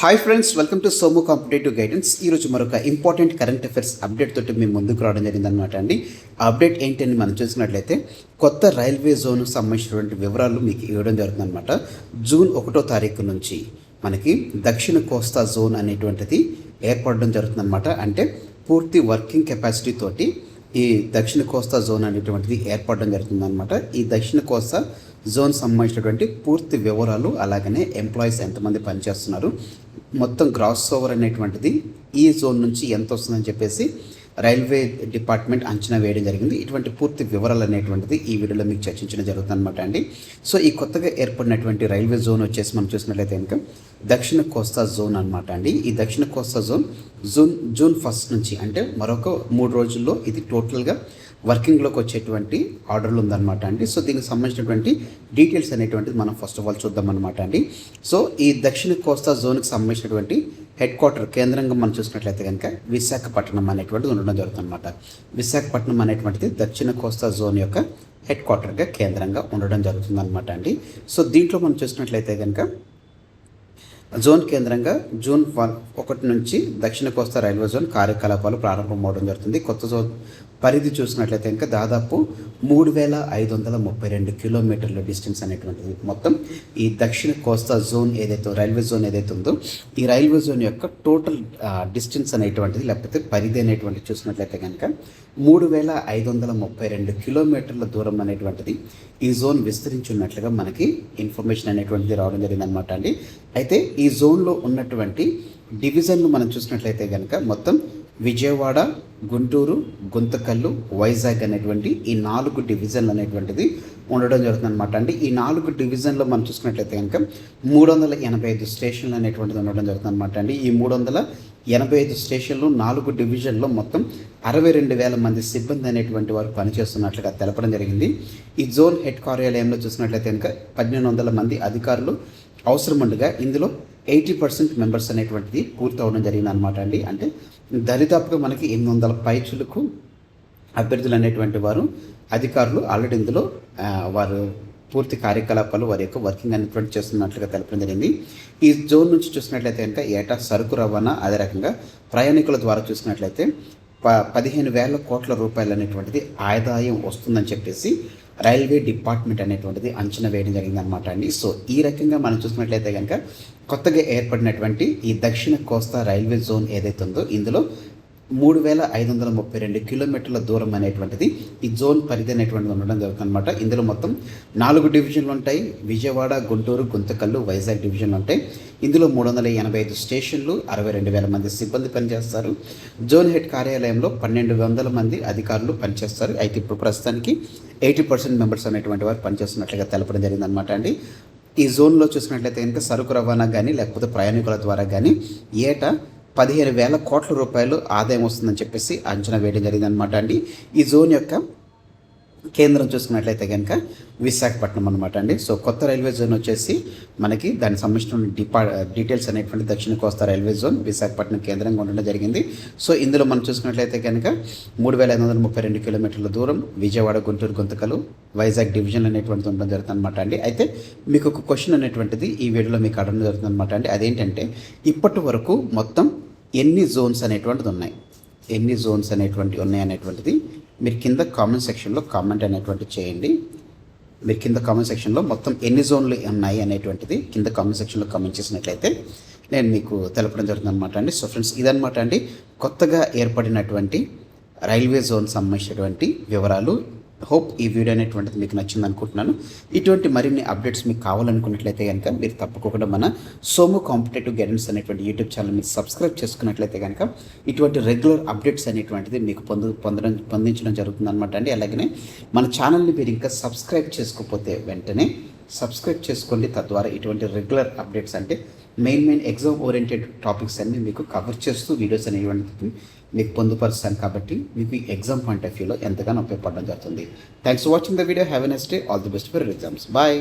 Hi friends, welcome to Somu competitive guidance. ఈరోజు మరొక important current affairs update తోటి మేము ముందుకు రావడం జరిగిందనమాట అండి. ఆ అప్డేట్ ఏంటని మనం చూసినట్లయితే కొత్త రైల్వే జోన్కు సంబంధించినటువంటి వివరాలు మీకు ఇవ్వడం జరుగుతుందన్నమాట. జూన్ 1వ తారీఖు నుంచి మనకి దక్షిణ కోస్తా జోన్ అనేటువంటిది ఏర్పడడం జరుగుతుందన్నమాట. అంటే పూర్తి వర్కింగ్ కెపాసిటీ తోటి ఈ దక్షిణ కోస్తా జోన్ అనేటువంటిది ఏర్పడడం జరుగుతుందన్నమాట. ఈ దక్షిణ కోస్తా జోన్ సంబంధించినటువంటి పూర్తి వివరాలు, అలాగనే ఎంప్లాయీస్ ఎంతమంది పనిచేస్తున్నారు, మొత్తం గ్రాస్ ఓవర్ అనేటువంటిది ఈ జోన్ నుంచి ఎంత వస్తుందని చెప్పేసి రైల్వే డిపార్ట్మెంట్ అంచనా వేయడం జరిగింది. ఇటువంటి పూర్తి వివరాలు అనేటువంటిది ఈ వీడియోలో మీకు చర్చించడం జరుగుతుంది అనమాట అండి. సో ఈ కొత్తగా ఏర్పడినటువంటి రైల్వే జోన్ వచ్చేసి మనం చూసినట్లయితే కనుక దక్షిణ కోస్తా జోన్ అనమాట అండి. ఈ దక్షిణ కోస్తా జోన్ జూన్ 1 నుంచి అంటే మరొక 3 రోజుల్లో ఇది టోటల్గా వర్కింగ్లోకి వచ్చేటువంటి ఆర్డర్లు ఉందన్నమాట అండి. సో దీనికి సంబంధించినటువంటి డీటెయిల్స్ అనేటువంటిది మనం ఫస్ట్ ఆఫ్ ఆల్ చూద్దాం అనమాట అండి. సో ఈ దక్షిణ కోస్తా జోన్కి సంబంధించినటువంటి హెడ్ క్వార్టర్ కేంద్రంగా మనం చూసినట్లయితే కనుక విశాఖపట్నం అనేటువంటిది ఉండడం జరుగుతుంది అనమాట. విశాఖపట్నం అనేటువంటిది దక్షిణ కోస్తా జోన్ యొక్క హెడ్ క్వార్టర్గా కేంద్రంగా ఉండడం జరుగుతుంది అనమాట అండి. సో దీంట్లో మనం చూసినట్లయితే కనుక జోన్ కేంద్రంగా జూన్ 1 నుంచి దక్షిణ కోస్తా రైల్వే జోన్ కార్యకలాపాలు ప్రారంభమవడం జరుగుతుంది. కొత్త జోన్ పరిధి చూసినట్లయితే ఇంకా దాదాపు 3532 కిలోమీటర్ల డిస్టెన్స్ అనేటువంటిది మొత్తం ఈ దక్షిణ కోస్తా జోన్ ఏదైతే రైల్వే జోన్ ఏదైతే ఉందో ఈ రైల్వే జోన్ యొక్క టోటల్ డిస్టెన్స్ అనేటువంటిది లేకపోతే పరిధి అనేటువంటిది చూసినట్లయితే కనుక 3532 కిలోమీటర్ల దూరం అనేటువంటిది ఈ జోన్ విస్తరించున్నట్లుగా మనకి ఇన్ఫర్మేషన్ అనేటువంటిది రావడం జరిగింది అనమాట అండి. అయితే ఈ జోన్లో ఉన్నటువంటి డివిజన్లు మనం చూసినట్లయితే కనుక మొత్తం విజయవాడ, గుంటూరు, గుంతకల్లు, వైజాగ్ అనేటువంటి ఈ 4 డివిజన్లు అనేటువంటిది ఉండడం జరుగుతుంది అనమాట అండి. ఈ 4 డివిజన్లో మనం చూసుకున్నట్లయితే కనుక 385 స్టేషన్లు అనేటువంటిది ఉండడం జరుగుతుంది అనమాట అండి. ఈ 385 స్టేషన్లు 4 డివిజన్లో మొత్తం 62,000 మంది సిబ్బంది అనేటువంటి వారు పనిచేస్తున్నట్లుగా తెలపడం జరిగింది. ఈ జోన్ హెడ్ కార్యాలయంలో చూసినట్లయితే కనుక 1,800 మంది అధికారులు అవసరం ఉండగా ఇందులో 80% మెంబర్స్ అనేటువంటిది పూర్తి అవడం జరిగింది అనమాట అండి. అంటే దరిదాపుగా మనకి 800 పైచులకు అభ్యర్థులు అనేటువంటి వారు అధికారులు ఆల్రెడీ ఇందులో వారు పూర్తి కార్యకలాపాలు వారి యొక్క వర్కింగ్ అనేటువంటి చేస్తున్నట్లుగా తెలపడం జరిగింది. ఈ జోన్ నుంచి చూసినట్లయితే కనుక ఏటా సరుకు రవాణా, అదే రకంగా ప్రయాణికుల ద్వారా చూసినట్లయితే 15,000 కోట్ల రూపాయలు అనేటువంటిది ఆదాయం వస్తుందని చెప్పేసి రైల్వే డిపార్ట్మెంట్ అనేటువంటిది అంచనా వేయడం జరిగింది అనమాట అండి. సో ఈ రకంగా మనం చూసినట్లయితే కనుక కొత్తగా ఏర్పడినటువంటి ఈ దక్షిణ కోస్తా రైల్వే జోన్ ఏదైతే ఉందో ఇందులో 3532 కిలోమీటర్ల దూరం అనేటువంటిది ఈ జోన్ పరిధి అనేటువంటిది ఉండడం జరుగుతుంది అనమాట. ఇందులో మొత్తం 4 డివిజన్లు ఉంటాయి. విజయవాడ, గుంటూరు, గుంతకల్లు, వైజాగ్ డివిజన్లు ఉంటాయి. ఇందులో 385 స్టేషన్లు, 62,000 మంది సిబ్బంది పనిచేస్తారు. జోన్ హెడ్ కార్యాలయంలో 1,200 మంది అధికారులు పనిచేస్తారు. అయితే ఇప్పుడు ప్రస్తుతానికి 80% మెంబర్స్ అనేటువంటి వారు పనిచేస్తున్నట్లుగా తెలపడం జరిగింది అనమాట అండి. ఈ జోన్లో చూసినట్లయితే కనుక సరుకు రవాణా కానీ లేకపోతే ప్రయాణికుల ద్వారా కానీ ఏటా 15,000 కోట్ల రూపాయలు ఆదాయం వస్తుందని చెప్పేసి అంచనా వేయడం జరిగిందనమాట అండి. ఈ జోన్ యొక్క కేంద్రం చూసుకున్నట్లయితే కనుక విశాఖపట్నం అనమాట అండి. సో కొత్త రైల్వే జోన్ వచ్చేసి మనకి దానికి సంబంధించిన డీటెయిల్స్ అనేటువంటి దక్షిణ కోస్తా రైల్వే జోన్ విశాఖపట్నం కేంద్రంగా ఉండడం జరిగింది. సో ఇందులో మనం చూసుకున్నట్లయితే కనుక 3,532 కిలోమీటర్ల దూరం విజయవాడ, గుంటూరు, గుంతకలు, వైజాగ్ డివిజన్ అనేటువంటిది ఉండడం జరుగుతుంది అనమాట అండి. అయితే మీకు ఒక క్వశ్చన్ అనేటువంటిది ఈ వీడియోలో మీకు అడగడం జరుగుతుంది అనమాట అండి. అదేంటంటే ఇప్పటి వరకు మొత్తం ఎన్ని జోన్స్ అనేటువంటిది ఉన్నాయి, ఎన్ని జోన్స్ అనేటువంటివి ఉన్నాయి అనేటువంటిది మీరు కింద కామెంట్ సెక్షన్లో కామెంట్ అనేటువంటిది చేయండి. మీరు కింద కామెంట్ సెక్షన్లో మొత్తం ఎన్ని జోన్లు ఉన్నాయి అనేటువంటిది కింద కామెంట్ సెక్షన్లో కామెంట్ చేసినట్లయితే నేను మీకు తెలపడం జరుగుతుంది అనమాట అండి. సో ఫ్రెండ్స్, ఇదనమాట అండి కొత్తగా ఏర్పడినటువంటి రైల్వే జోన్ సంబంధించినటువంటి వివరాలు. హోప్ ఈ వీడియో అనేటువంటిది మీకు నచ్చింది అనుకుంటున్నాను. ఇటువంటి మరిన్ని అప్డేట్స్ మీకు కావాలనుకున్నట్లయితే కనుక మీరు తప్పకుండా మన సోము కాంపిటేటివ్ గైడెన్స్ అనేటువంటి యూట్యూబ్ ఛానల్ మీరు సబ్స్క్రైబ్ చేసుకున్నట్లయితే కనుక ఇటువంటి రెగ్యులర్ అప్డేట్స్ అనేటువంటిది మీకు పొందించడం జరుగుతుంది అనమాట అండి. అలాగనే మన ఛానల్ని మీరు ఇంకా సబ్స్క్రైబ్ చేసుకోకపోతే వెంటనే సబ్స్క్రైబ్ చేసుకోండి. తద్వారా ఇటువంటి రెగ్యులర్ అప్డేట్స్ అంటే మెయిన్ ఎగ్జామ్ ఓరియంటెడ్ టాపిక్స్ అన్ని మీకు కవర్ చేస్తూ వీడియోస్ అనేటువంటి మీకు పొందుపరుస్తాను. కాబట్టి మీకు ఎగ్జామ్ పాయింట్ ఆఫ్ వ్యూలో ఎంతగానో ఉపయోగపడడం జరుగుతుంది. Thanks for watching the video. Have a nice day. All the best for exams. Bye.